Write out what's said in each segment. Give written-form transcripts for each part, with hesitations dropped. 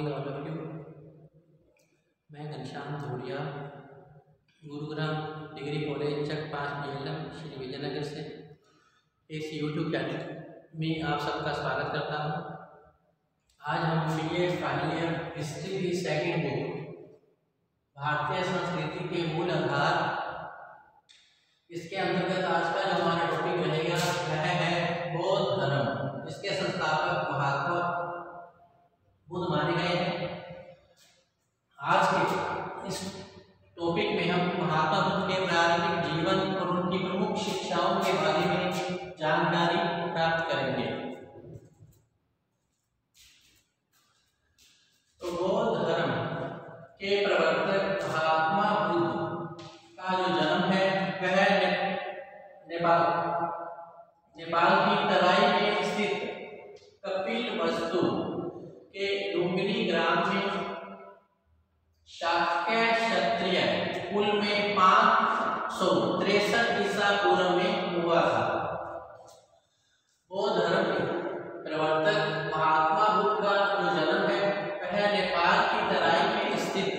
Morning all of you. मैं Ghanshyam Dhulia Gurugram degree college चक 5 DLM Shri Vijayanagar से इस यूट्यूब चैनल में आप सबका स्वागत करता हूँ। आज हम BA फाइनल ईयर हिस्ट्री की सेकंड बुक भारतीय संस्कृति के मूल आधार, इसके अंतर्गत आज का जो हमारा टॉपिक रहेगा वह है बौद्ध धर्म। इसके संस्थापक महात्मा बुद्ध माने गए हैं। आज के इस टॉपिक में हम महात्मा बुद्ध के प्रारंभिक जीवन और उनकी प्रमुख शिक्षाओं के बारे में जानकारी प्राप्त करेंगे। तो बौद्ध धर्म के प्रवर्तक महात्मा बुद्ध का जो जन्म है वह नेपाल की तराई में स्थित कपिलवस्तु के लुम्बिनी ग्राम में शाक्य क्षत्रिय कुल में 563 ईसा पूर्व में हुआ था। बौद्ध धर्म के प्रवर्तक महात्मा बुद्ध का जो जन्म है वह नेपाल की तराई में स्थित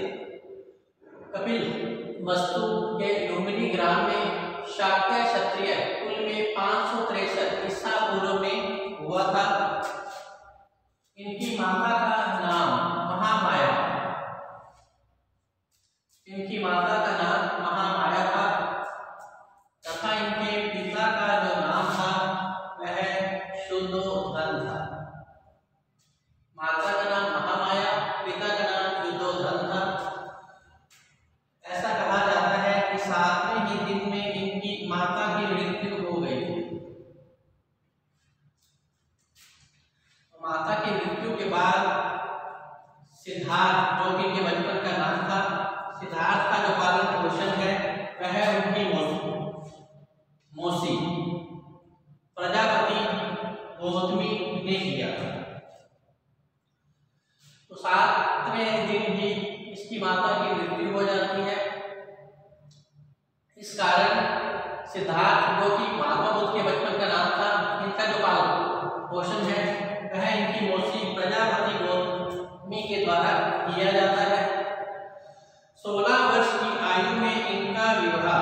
कपिलवस्तु के लुम्बिनी ग्राम में शाक्य क्षत्रिय कुल में 563 ईसा पूर्व में हुआ था। इनकी माता का नाम महामाया था तथा इनके पिता का जो नाम था वह शुद्धोधन था। माता का नाम महामाया, पिता का नाम शुद्धोधन था। ऐसा कहा जाता है कि 7वें ही दिन में इनकी माता की मृत्यु हो गई थी। माता की मृत्यु के बाद सिद्धार्थ, जो कि इनके बचपन का नाम था, सिद्धार्थ का जो पालन पोषण है वह उनकी मौसी प्रजापति गौतमी ने किया। तो 7वें दिन ही इसकी माता की मृत्यु हो जाती है। इस कारण सिद्धार्थ, जो कि महात्मा बुद्ध के बचपन का नाम था, इनका जो पालन पोषण है वह इनकी मौसी प्रजापति गौतमी के द्वारा किया जाता है। 16 वर्ष की आयु में इनका विवाह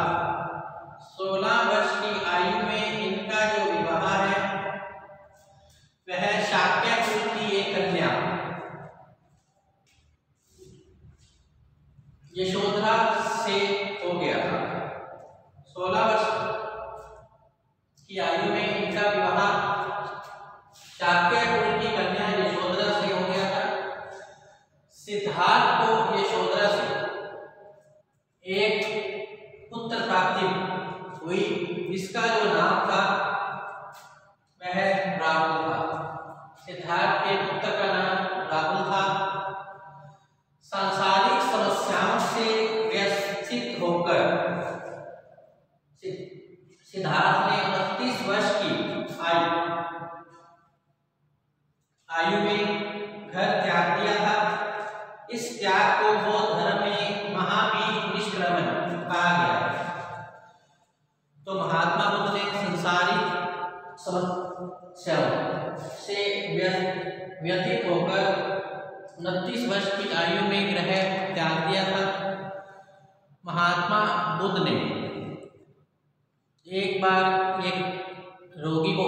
16 वर्ष की आयु में इनका जो विवाह है वह शाक्य कुल की एक कन्या यशोधरा से हो गया था। 16 वर्ष की आयु में इनका विवाह शाक्य कुल की कन्या यशोधरा से हो गया था। सिद्धार्थ को यशोधरा से एक पुत्र प्राप्ति हुई, जिसका जो नाम था वह राहुल था। सिद्धार्थ के पुत्र का नाम राहुल था। सांसारिक समस्याओं से व्यथित होकर सिद्धार्थ ने 29 वर्ष की आयु में घर त्याग दिया था। इस त्याग को बौद्ध धर्म में महावीर निष्क्रमण कहा गया है। तो महात्मा बुद्ध ने संसारिक समस्याओं से व्यथित होकर 29 वर्ष की आयु में ग्रह त्याग दिया था। महात्मा बुद्ध ने एक बार एक रोगी को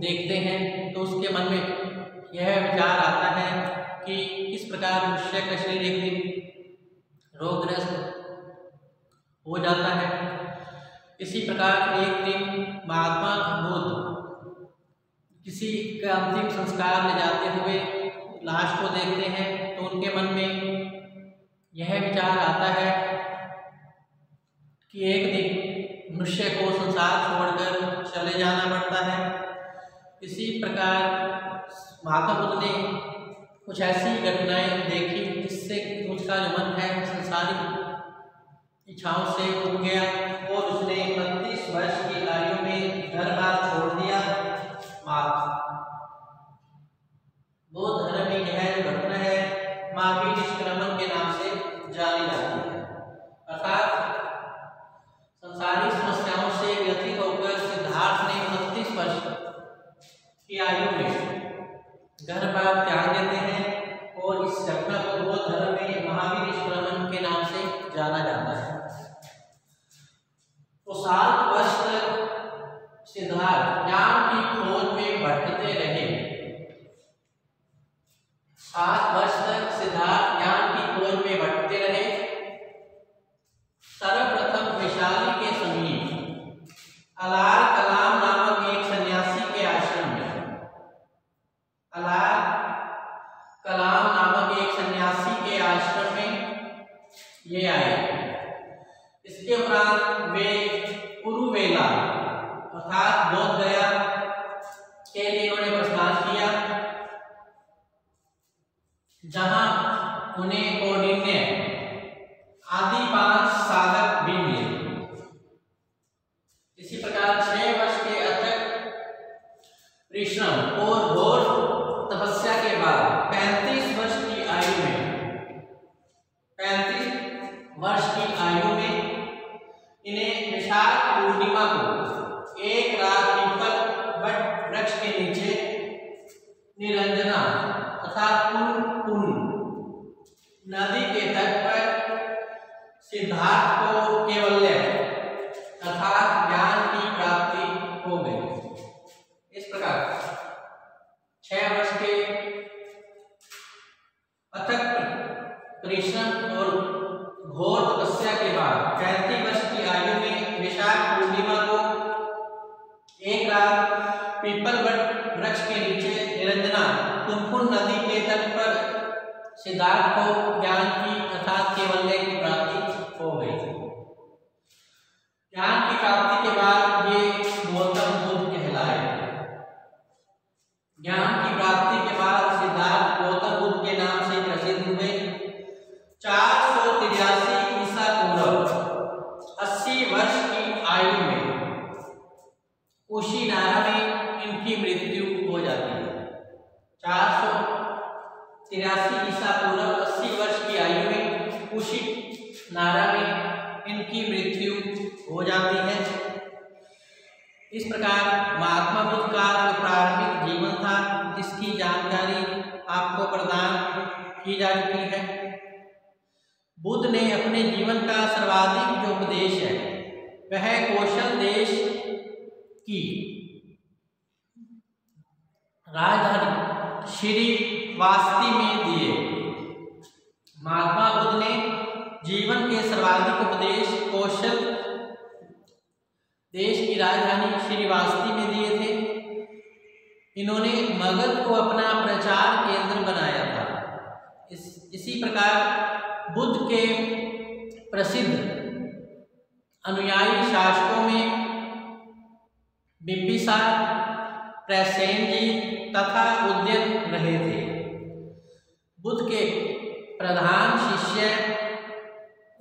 देखते हैं तो उसके मन में यह विचार आता है कि किस प्रकार मनुष्य का शरीर एक दिन रोगग्रस्त हो जाता है। इसी प्रकार एक दिन महात्मा बुद्ध किसी का अंतिम संस्कार ले जाते हुए लाश को देखते हैं तो उनके मन में यह विचार आता है कि एक दिन मनुष्य को संसार छोड़कर चले जाना पड़ता है। इसी प्रकार महात्मा बुद्ध ने कुछ ऐसी घटनाएं देखी जिससे उसका जो मन है संसारिक इच्छाओं से उब गया और उसने 29 वर्ष की आयु में घर बार छोड़ दिया। बौद्ध धर्म में यह जो घटना है महावीर निष्क्रमण के नाम से जानी जाती है। अर्थात संसारिक समस्याओं से व्यथित होकर सिद्धार्थ ने 29 वर्ष की आयु में घर बार त्याग देते हैं और इस सिद्धार्थ ज्ञान की खोज में भटकते रहे। 7 वर्ष तक सिद्धार्थ ज्ञान की खोज में भटकते रहे। सर्वप्रथम वैशाली के समीप अलार कलाम नामक एक सन्यासी के आश्रम में, अलार कलाम नामक एक सन्यासी के आश्रम में ये आए। इसके उपरांत वे कुरुवेला अर्थात बोध गया के लिए उन्होंने प्रस्थान किया, जहां उन्हें कौंडिन्य आदि 5 साधक भी मिले। इसी प्रकार 6 वर्ष के अथक परिश्रम और घोर तपस्या के बाद 35 वर्ष की आयु में इन्हें विशाख पूर्णिमा को एक रात पीपल वट वृक्ष के नीचे निरंजना तथा पुन नदी के तट पर सिद्धार्थ को कैवल्य अर्थात ज्ञान की प्राप्ति हो गई। इस प्रकार 6 वर्ष के अथक परिश्रम और घोर तपस्या के बाद 35 वर्ष की आयु में विशाख पूर्णिमा को एक रात पीपल वट वृक्ष के नीचे निरंजना तुमकुन नदी के तट पर सिद्धार्थ को ज्ञान की अर्थात कैवल्य की प्राप्ति हो गई। ज्ञान की प्राप्ति के बाद ये गौतम बुद्ध कहलाए। ज्ञान की प्राप्ति के बाद सिद्धार्थ गौतम बुद्ध के नाम से प्रसिद्ध हुए। 483 ईसा पूर्व 80 वर्ष की आयु में कुशीनारा में इनकी मृत्यु हो जाती है। 483 ईसा पूर्व 80 वर्ष की आयु में कुशीनारा में इनकी मृत्यु हो जाती है। इस प्रकार महात्मा बुद्ध का जो प्रारंभिक जीवन था, जिसकी जानकारी आपको प्रदान की जा चुकी है। बुद्ध ने अपने जीवन का सर्वाधिक जो उपदेश है वह कौशल देश की राजधानी श्रीवास्ती में दिए। महात्मा बुद्ध ने जीवन के सर्वाधिक उपदेश कौशल देश की राजधानी श्रीवास्ती में दिए थे। इन्होंने मगध को अपना प्रचार केंद्र बनाया था। इसी प्रकार बुद्ध के प्रसिद्ध अनुयायी शासकों में बिंबिसार, प्रसेनजीत तथा उदयन रहे थे। बुद्ध के प्रधान शिष्य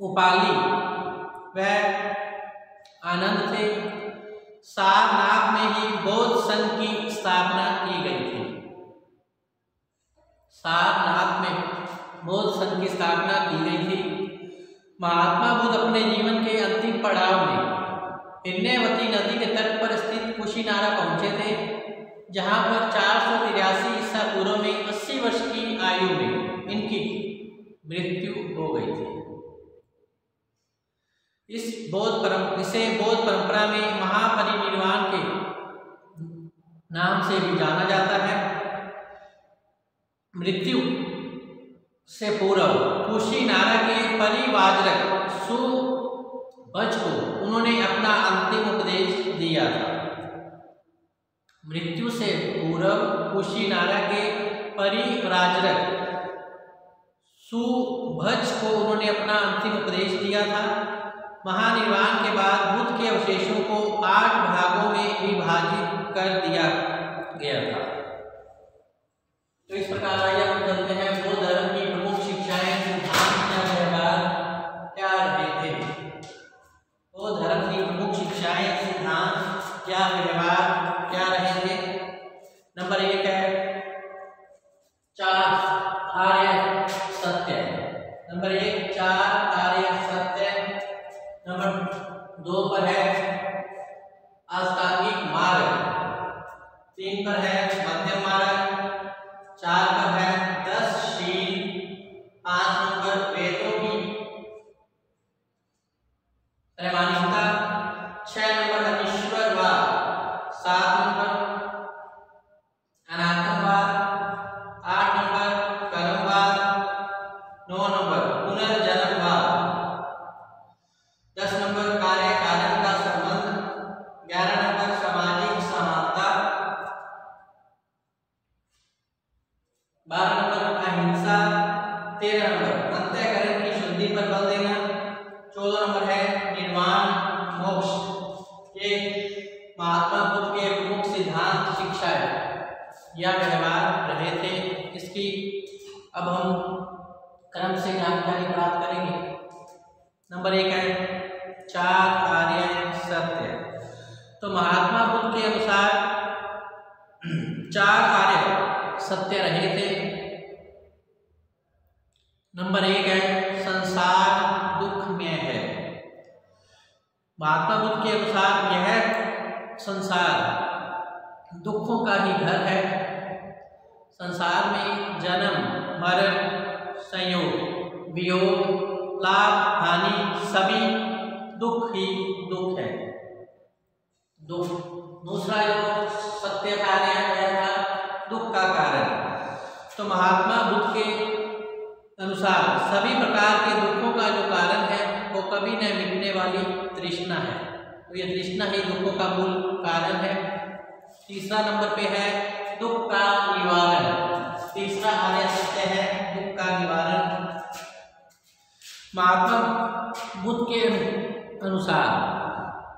उपाली व आनंद थे। सारनाथ में ही बौद्ध संघ की स्थापना की गई थी। सारनाथ में बौद्ध संघ की स्थापना की गई थी। महात्मा बुद्ध अपने जीवन के अंतिम पड़ाव में हिरण्यवती नदी के तट पर स्थित कुशीनारा पहुंचे थे, जहां पर 483 ईसा पूर्व में 80 वर्ष की आयु में इनकी मृत्यु हो गई थी। इसे बौद्ध परंपरा में महापरिनिर्वाण के नाम से भी जाना जाता है। मृत्यु से पूर्व कुशीनारा के परिवाजरक सुबच को उन्होंने अपना अंतिम उपदेश दिया था। मृत्यु से पूर्व कुशीनारा के परिव्राजक सुभच को उन्होंने अपना अंतिम उपदेश दिया था। महानिर्वाण के बाद बुद्ध के अवशेषों को 8 भागों में विभाजित कर दिया गया था। तो इस प्रकार आइए हम चलते हैं बौद्ध धर्म की प्रमुख शिक्षाएं, सिद्धांत या व्यवहार क्या रहे थे। बौद्ध धर्म की प्रमुख शिक्षाएं, सिद्धांत या व्यवहार क्या रहे थे। नंबर 1 है 4 आर्य सत्य। नंबर 1 4 आर्य सत्य। नंबर 2 पर है अष्टांगिक मार्ग। बुद्ध के प्रमुख सिद्धांत, शिक्षाएं या व्यवहार रहे थे, इसकी अब हम क्रम से जानकारी प्राप्त करेंगे। नंबर 1 है 4 आर्य सत्य। तो महात्मा बुद्ध के अनुसार 4 आर्य सत्य रहे थे। नंबर 1 है संसार दुखमय है। महात्मा बुद्ध के अनुसार यह संसार दुखों का ही घर है। संसार में जन्म, मरण, संयोग, वियोग, लाभ, हानि सभी दुख ही दुख है। दूसरा जो सत्य कार्य है वह था दुख का कारण। तो महात्मा बुद्ध के अनुसार सभी प्रकार के दुखों का जो कारण है वो कभी न मिटने वाली तृष्णा है। तो ये तृष्णा ही दुखों का मूल कारण है। तीसरा नंबर पे है दुख का निवारण। तीसरा आर्य सत्य है दुख का निवारण। महात्मा बुद्ध के अनुसार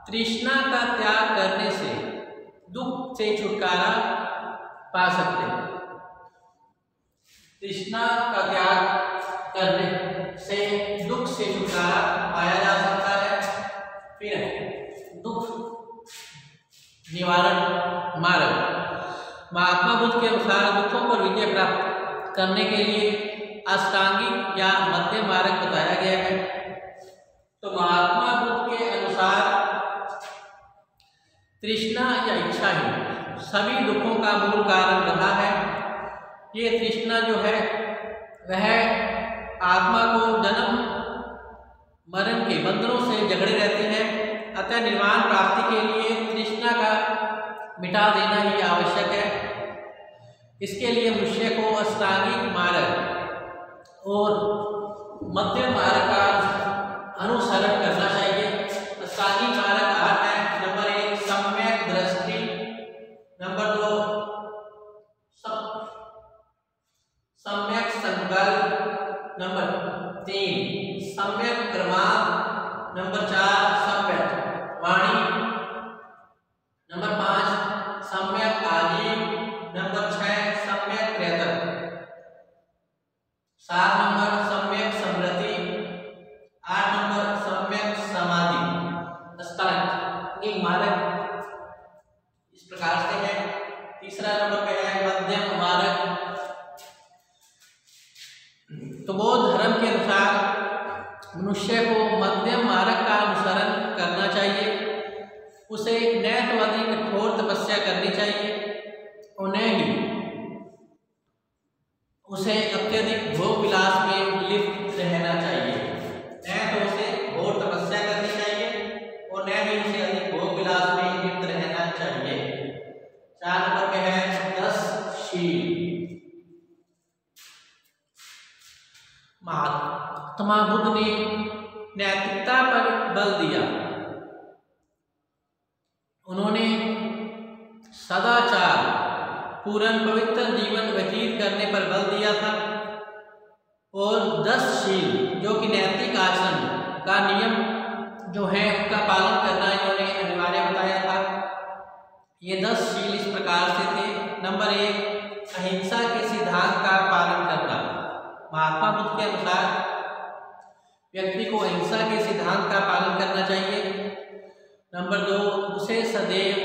तृष्णा का त्याग करने से दुख से छुटकारा पा सकते हैं। तृष्णा का त्याग करने से दुख से छुटकारा पाया जा सकता है। फिर दुख निवारण मार्ग। महात्मा बुद्ध के अनुसार दुखों पर विजय प्राप्त करने के लिए अष्टांगिक या मध्यम मार्ग बताया गया है। तो महात्मा बुद्ध के अनुसार तृष्णा या इच्छा ही सभी दुखों का मूल कारण रहा है। ये तृष्णा जो है वह आत्मा को जन्म मरण के बंधनों से जकड़े रहती है। अतः निर्वाण प्राप्ति के लिए तृष्णा का मिटा देना ही आवश्यक है। इसके लिए मनुष्य को अष्टांगिक मार्ग और मध्यम मार्ग का अनुसरण करना चाहिए। अष्टांगिक मार्ग आठ है। नंबर 1 सम्यक दृष्टि। नंबर 2 सम्यक संकल्प। नंबर 3 सम्यक क्रमांक। नंबर 4 सम्यक वाणी। नंबर 5 सम्यक आजीव। नंबर 6 सम्यक प्रयत्न। 7 नंबर सम्यक स्मृति। 8 नंबर सम्यक समाधि। अष्टांगिक मार्ग इस प्रकार से है। तीसरा नंबर पे है मध्यम मार्ग। तो बौद्ध धर्म के अनुसार मनुष्य को मध्यम मार्ग का अनुसरण करना चाहिए। उसे न तो अधिक कठोर तपस्या करनी चाहिए और न ही उसे अत्यधिक भोग विलास में लिप्त रहना चाहिए। न तो उसे घोर तपस्या करनी चाहिए और न ही उसे अधिक भोग विलास में लिप्त रहना चाहिए। 4 नंबर पे है 10 शील। महात्मा बुद्ध ने नैतिकता पर बल दिया। उन्होंने सदाचार पूर्ण पवित्र जीवन व्यतीत करने पर बल दिया था और 10 शील जो कि नैतिक आचरण का नियम जो है उनका पालन करना इन्होंने अनिवार्य बताया था। ये 10 शील इस प्रकार से थे। नंबर 1 अहिंसा के सिद्धांत का पालन करना। महात्मा बुद्ध के अनुसार व्यक्ति को अहिंसा के सिद्धांत का पालन करना चाहिए। नंबर 2 उसे सदैव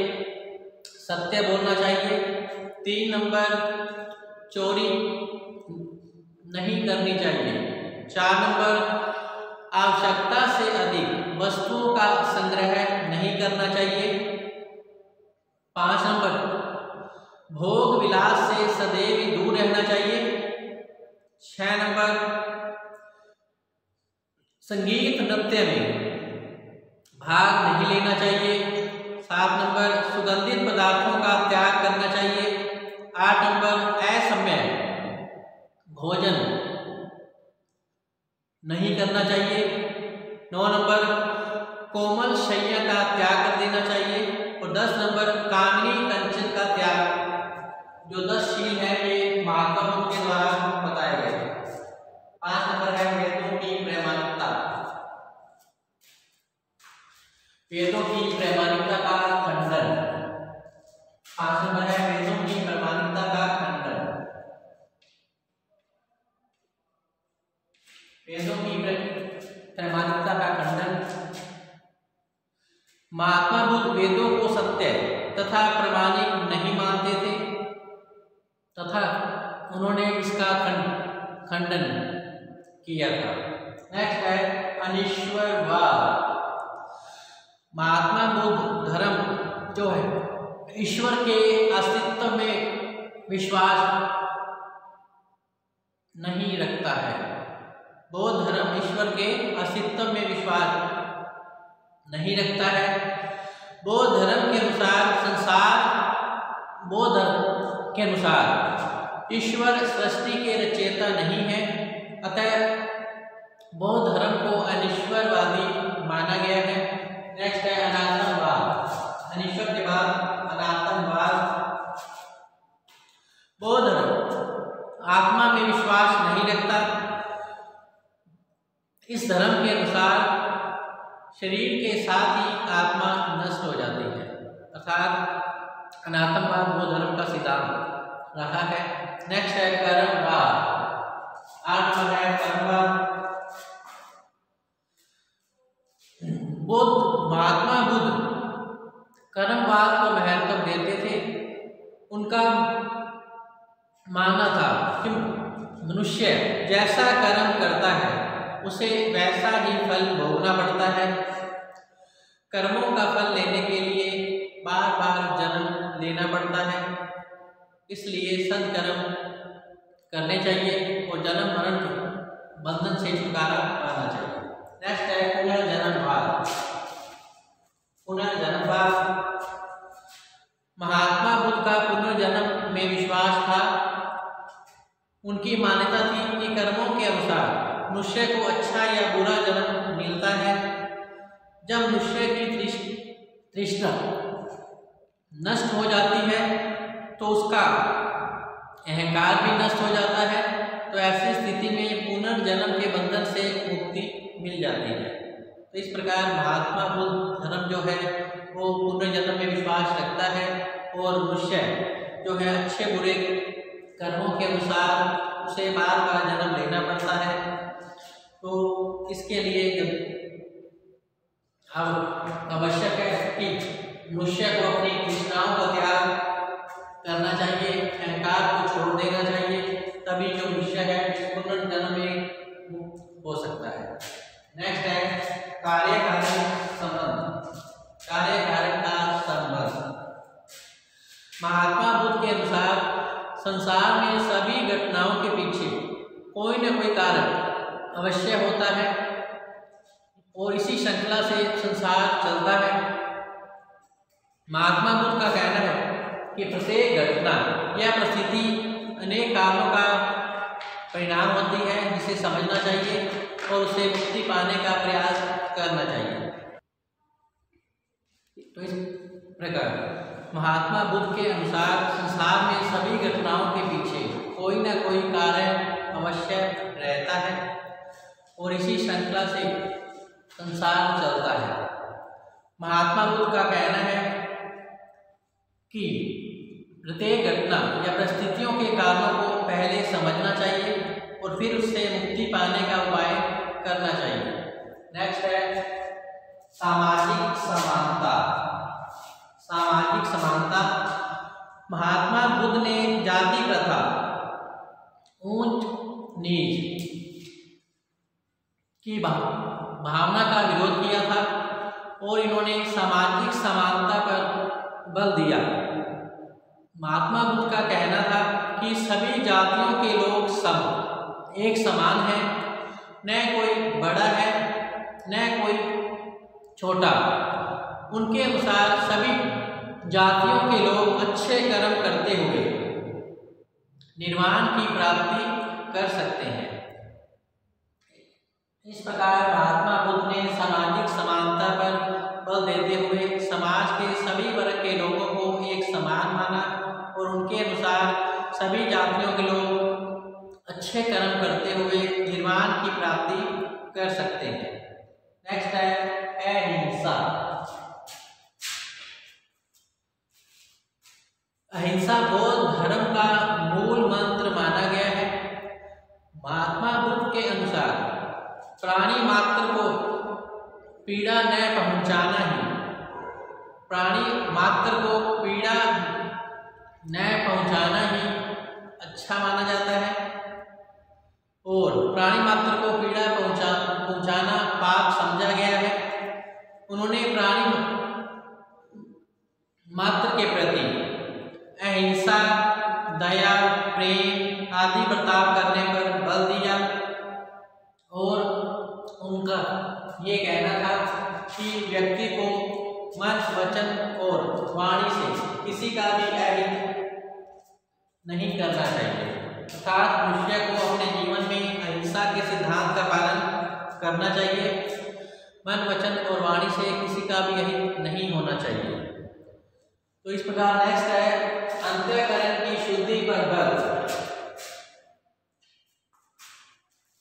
सत्य बोलना चाहिए। 3 नंबर चोरी नहीं करनी चाहिए। 4 नंबर आवश्यकता से अधिक वस्तुओं का संग्रह नहीं करना चाहिए। 5 नंबर भोग विलास से सदैव दूर रहना चाहिए। 6 नंबर संगीत नृत्य में भाग नहीं लेना चाहिए। 7 नंबर सुगंधित पदार्थों का त्याग करना चाहिए। 8 नंबर असमय भोजन नहीं करना चाहिए। 9 नंबर कोमल शैया का त्याग कर देना चाहिए। और 10 नंबर कामिनी कंचन का त्याग। जो 10 शील है ये महात्मा बुद्ध के द्वारा बताए गए हैं। 5 नंबर है वेदों की प्रामाणिकता। वेदों की प्रामाणिकता का खंडन। 5 नंबर है वेदों की प्रामाणिकता का खंडन। वेदों की प्रामाणिकता का खंडन। महात्मा बुद्ध वेदों को सत्य तथा प्रामाणिक नहीं मानते थे तथा उन्होंने इसका खंडन किया था। नेक्स्ट है अनिश्वरवाद। महात्मा बुद्ध धर्म जो है ईश्वर के अस्तित्व में विश्वास नहीं रखता है। बौद्ध धर्म ईश्वर के अस्तित्व में विश्वास नहीं रखता है। बौद्ध धर्म के अनुसार ईश्वर सृष्टि के रचयिता नहीं है, अतः बौद्ध धर्म को अनिश्वरवादी माना गया है। नेक्स्ट है अनात्मवाद। अनिश्वर के बाद अनात्मवाद। बौद्ध धर्म आत्मा में विश्वास नहीं रखता। इस धर्म के अनुसार शरीर के साथ ही आत्मा नष्ट हो जाती है, अर्थात अनात्मवाद बौद्ध धर्म का सिद्धांत रहा है। नेक्स्ट है कर्मवाद। 8 नंबर है कर्मवाद। महात्मा बुद्ध कर्मवाद को महत्व देते थे। उनका मानना था कि मनुष्य जैसा कर्म करता है उसे वैसा ही फल भोगना पड़ता है। कर्मों का फल लेने के लिए बार बार जन्म लेना पड़ता है, इसलिए सत्कर्म करने चाहिए और जन्म मरण बंधन से छुटकारा पाना चाहिए। नेक्स्ट है पुनर्जन्मवाद। पुनर्जन्मवाद। महात्मा बुद्ध का पुनर्जन्म में विश्वास था। उनकी मान्यता थी कि कर्मों के अनुसार मनुष्य को अच्छा या बुरा जन्म मिलता है। जब मनुष्य की तृष्णा नष्ट हो जाती है तो उसका अहंकार भी नष्ट हो जाता है, तो ऐसी स्थिति में पुनर्जन्म के बंधन से मुक्ति मिल जाती है। तो इस प्रकार महात्मा बुद्ध धर्म जो है वो पुनर्जन्म में विश्वास रखता है और मनुष्य जो है अच्छे बुरे कर्मों के अनुसार उसे बार बार जन्म लेना पड़ता है। तो इसके लिए आवश्यक है कि मनुष्य को अपनी तृष्णाओं का त्याग करना चाहिए, अहंकार को छोड़ देना चाहिए, तभी जो मनुष्य है पुनर्जन्म में मुक्त हो सकता है। नेक्स्ट है कार्यकारण संबंध। कार्यकारण का संबंध। महात्मा बुद्ध के अनुसार संसार में सभी घटनाओं के पीछे कोई न कोई कारण अवश्य होता है और इसी श्रृंखला से संसार चलता है। महात्मा बुद्ध का कहना है कि प्रत्येक घटना या परिस्थिति अनेक कारणों का परिणाम होती है, जिसे समझना चाहिए और उसे मुक्ति पाने का प्रयास करना चाहिए। तो इस प्रकार महात्मा बुद्ध के अनुसार संसार में सभी घटनाओं के पीछे कोई न कोई कारण अवश्य रहता है और इसी श्रृंखला से संसार चलता है। महात्मा बुद्ध का कहना है कि प्रत्येक घटना या परिस्थितियों के कारणों को पहले समझना चाहिए और फिर उससे मुक्ति पाने का उपाय करना चाहिए। नेक्स्ट है सामाजिक समानता। सामाजिक समानता। महात्मा बुद्ध ने जाति प्रथा, ऊंच नीच की भावना का विरोध किया था और इन्होंने सामाजिक समानता पर बल दिया। महात्मा बुद्ध का कहना था कि सभी जातियों के लोग एक समान हैं, न कोई बड़ा है न कोई छोटा। उनके अनुसार सभी जातियों के लोग अच्छे कर्म करते हुए निर्वाण की प्राप्ति कर सकते हैं। इस प्रकार महात्मा बुद्ध ने सामाजिक समानता पर बल देते हुए समाज के सभी वर्ग के लोगों को एक समान माना और उनके अनुसार सभी जातियों के लोग अच्छे कर्म करते हुए निर्वाण की प्राप्ति कर सकते हैं। नेक्स्ट है अहिंसा। अहिंसा बौद्ध धर्म का मूल मंत्र माना गया है। महात्मा बुद्ध के अनुसार प्राणी मात्र को पीड़ा न पहुंचाना ही अच्छा माना जाता है और प्राणी मात्र को पीड़ा पहुंचाना पाप समझा गया है। उन्होंने प्राणी मात्र के प्रति अहिंसा, दया, प्रेम आदि बर्ताव करने पर बल दिया और उनका ये कहना था कि व्यक्ति को मन, वचन और वाणी से किसी का भी अहित नहीं करना चाहिए, अर्थात मनुष्य को अपने जीवन में अहिंसा के सिद्धांत का पालन करना चाहिए। मन, वचन और वाणी से किसी का भी अहित नहीं होना चाहिए। तो इस प्रकार नेक्स्ट है अंतःकरण की शुद्धि पर बल।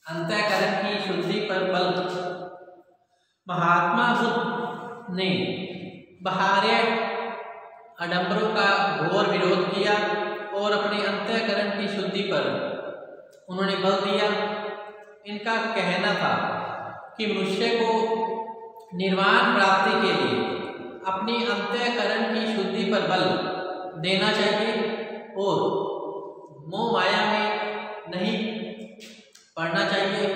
अंतःकरण की शुद्धि पर बल। महात्मा बुद्ध ने बाह्य आडंबरों का घोर विरोध किया और अपने अंतःकरण की शुद्धि पर उन्होंने बल दिया। इनका कहना था कि मनुष्य को निर्वाण प्राप्ति के लिए अपनी अंतःकरण की शुद्धि पर बल देना चाहिए और मोह माया में नहीं पड़ना चाहिए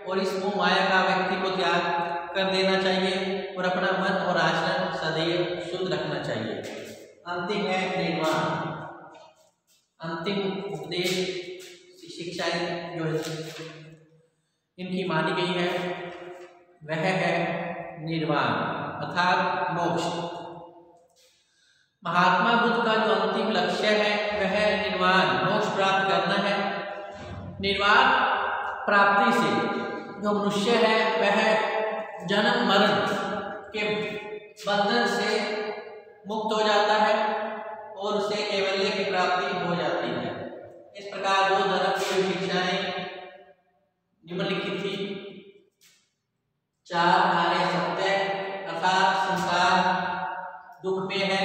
और इस मोह माया का व्यक्ति को त्याग कर देना चाहिए और अपना मन और आचरण सदैव शुद्ध रखना चाहिए। अंतिम है निर्वाण। अंतिम उपदेश शिक्षाएं जो इनकी मानी गई है वह है निर्वाण अर्थात मोक्ष। महात्मा बुद्ध का जो अंतिम लक्ष्य है वह निर्वाण मोक्ष प्राप्त करना है। निर्वाण प्राप्ति से जो मनुष्य है वह जन्म मरण के बंधन से मुक्त हो जाता है और उसे कैवल्य की प्राप्ति हो जाती है। इस प्रकार बौद्ध धर्म की शिक्षाएं निम्नलिखित थी। 4 आर्य सत्य अर्थात संसार दुख में है,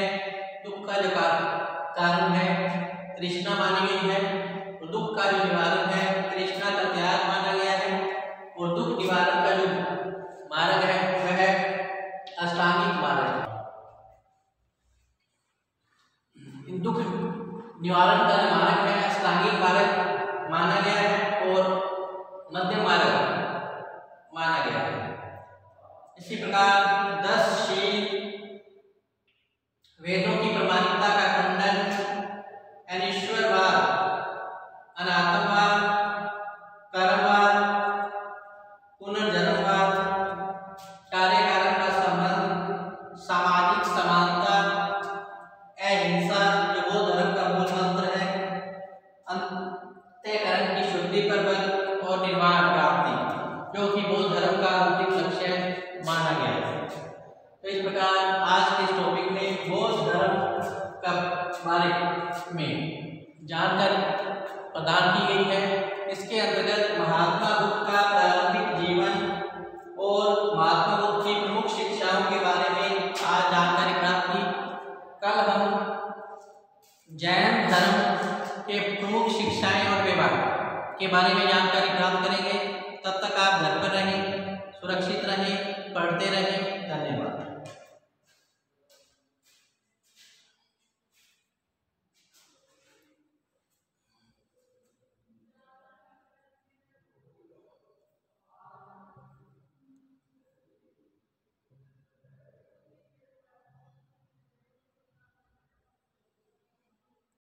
दुख का जो कारण है तृष्णा मानी गई है और दुख का जो निवारण है तृष्णा का त्याग माना गया है और दुख निवारण का जो मार्ग है वह अष्टांगिक मार्ग है। दुख निवारण का जो मार्ग है अष्टांगिक मार्ग माना गया है और मध्य मार्ग माना गया है। इसी प्रकार 10 शील, वेदों की प्रमाणिकता का खंडन, अनिश्वरवाद, अनात्मवाद, कर्मवाद, पुनर्जन्मवाद, कार्य कारण का संबंध, सामाजिक समानता, अहिंसा जो बौद्ध धर्म का मूल मंत्र है, अंतःकरण की शुद्धि पर बल और निर्वाण प्राप्ति जो कि बौद्ध धर्म का अंतिम लक्ष्य माना गया है। तो इस प्रकार आज के इस टॉपिक में बौद्ध धर्म का बारे में जानकारी प्रदान की गई है। इसके अंतर्गत महात्मा बुद्ध का प्रारंभिक जीवन और महात्मा बुद्ध की प्रमुख शिक्षाओं के बारे में आज जानकारी प्राप्त की। कल हम जैन धर्म के प्रमुख शिक्षाएं और व्यवहार के बारे में जानकारी प्राप्त करेंगे। तब तक आप घर पर रहें, सुरक्षित रहें, पढ़ते रहें।